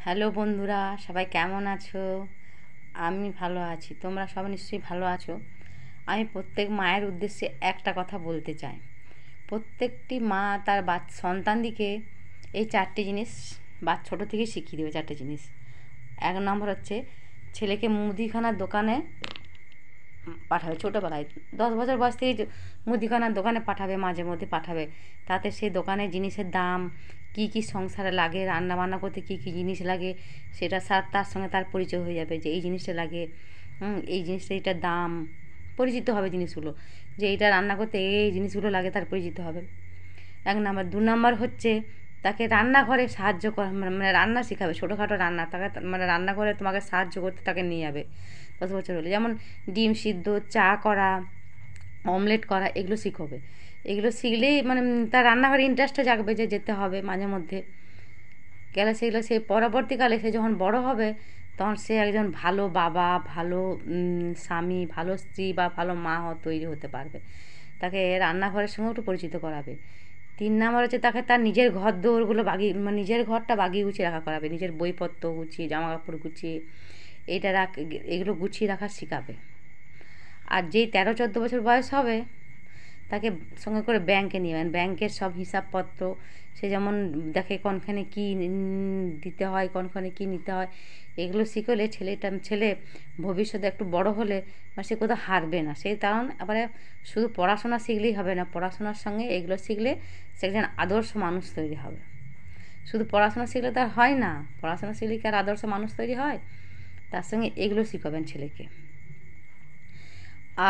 Hello বন্ধুরা, সবাই কেমন আছো? আমি ভালো আছি, তোমরা সবাই নিশ্চয়ই ভালো আছো। আমি প্রত্যেক মায়ের উদ্দেশ্যে একটা কথা বলতে চাই। প্রত্যেকটি মা তার সন্তানদিকে এই চারটে জিনিস ছোটো থেকে শিখিয়ে দেবে। চারটে জিনিস। 1 নম্বর হচ্ছে, ছেলেকে মুদিখানার দোকানে পাঠাবে ছোটোবেলায়। 10 বছর বয়স থেকে মুদিখানার দোকানে পাঠাবে, মাঝে মধ্যে পাঠাবে। তাতে সেই দোকানের জিনিসের দাম, কী কী সংসারে লাগে, রান্না বান্না করতে কী কী জিনিস লাগে, সেটা তার সঙ্গে তার পরিচয় হয়ে যাবে যে এই জিনিসটা লাগে, এই জিনিসটা, এইটার দাম, পরিচিত হবে জিনিসগুলো, যে এইটা রান্না করতে এই জিনিসগুলো লাগে, তার পরিচিত হবে। 1 নম্বর। 2 নম্বর হচ্ছে, তাকে রান্নাঘরে সাহায্য করা, মানে রান্না শেখাবে, ছোটোখাটো রান্না। তাকে মানে রান্নাঘরে তোমাকে সাহায্য করতে তাকে নিয়ে যাবে 10 বছর হলে। যেমন ডিম সিদ্ধ, চা করা, অমলেট করা, এগুলো শিখবে। এগুলো শিখলেই মানে তার রান্নাঘরে ইন্টারেস্টটা জাগবে, যে যেতে হবে মাঝে মধ্যে। গেলে সেগুলো সে পরবর্তীকালে সে যখন বড় হবে, তখন সে একজন ভালো বাবা, ভালো স্বামী, ভালো স্ত্রী বা ভালো মা তৈরি হতে পারবে। তাকে রান্নাঘরের সঙ্গে একটু পরিচিত করাবে। 3 নম্বর হচ্ছে, তাকে তার নিজের ঘর দৌড়গুলো মানে নিজের ঘরটা বাগিয়ে গুছিয়ে রাখা করাবে। নিজের বইপত্র গুছিয়ে, জামা কাপড় গুছিয়ে, এগুলো গুছিয়ে রাখা শেখাবে। আর যেই 13-14 বছর বয়স হবে, তাকে সঙ্গে করে ব্যাংকে নেবেন। ব্যাংকের সব হিসাবপত্র সে যেমন দেখে, কোনখানে কী দিতে হয়, কোনখানে কী নিতে হয়, এগুলো শিখলে ছেলে ভবিষ্যতে একটু বড় হলে সে কোথাও হারবে না। সেই কারণ আবার শুধু পড়াশোনা শিখলেই হবে না, পড়াশোনার সঙ্গে এগুলো শিখলে সে একজন আদর্শ মানুষ তৈরি হবে। শুধু পড়াশোনা শিখলে তার হয় না, পড়াশোনা শিখলে কি আর আদর্শ মানুষ তৈরি হয়? তার সঙ্গে এগুলো শিখাবেন ছেলেকে।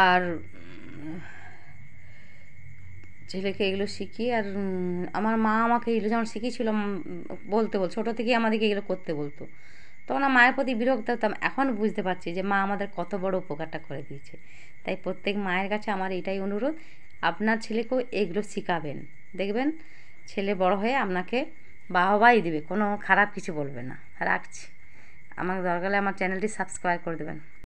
আর ছেলেকে এগুলো শিখিয়ে, আর আমার মা আমাকে এগুলো যেমন শিখিয়েছিল, ছোটো থেকেই আমাদেরকে এগুলো করতে বলতো। তখন আমার মায়ের প্রতি বিরক্ত হতাম। এখন বুঝতে পারছি যে মা আমাদের কত বড় উপকারটা করে দিয়েছে। তাই প্রত্যেক মায়ের কাছে আমার এটাই অনুরোধ, আপনার ছেলেকেও এগুলো শেখাবেন। দেখবেন ছেলে বড় হয়ে আপনাকে বাহবাই দেবে, কোনো খারাপ কিছু বলবে না। রাখছি। আমার দরকার হলে আমার চ্যানেলটি সাবস্ক্রাইব করে দেবেন।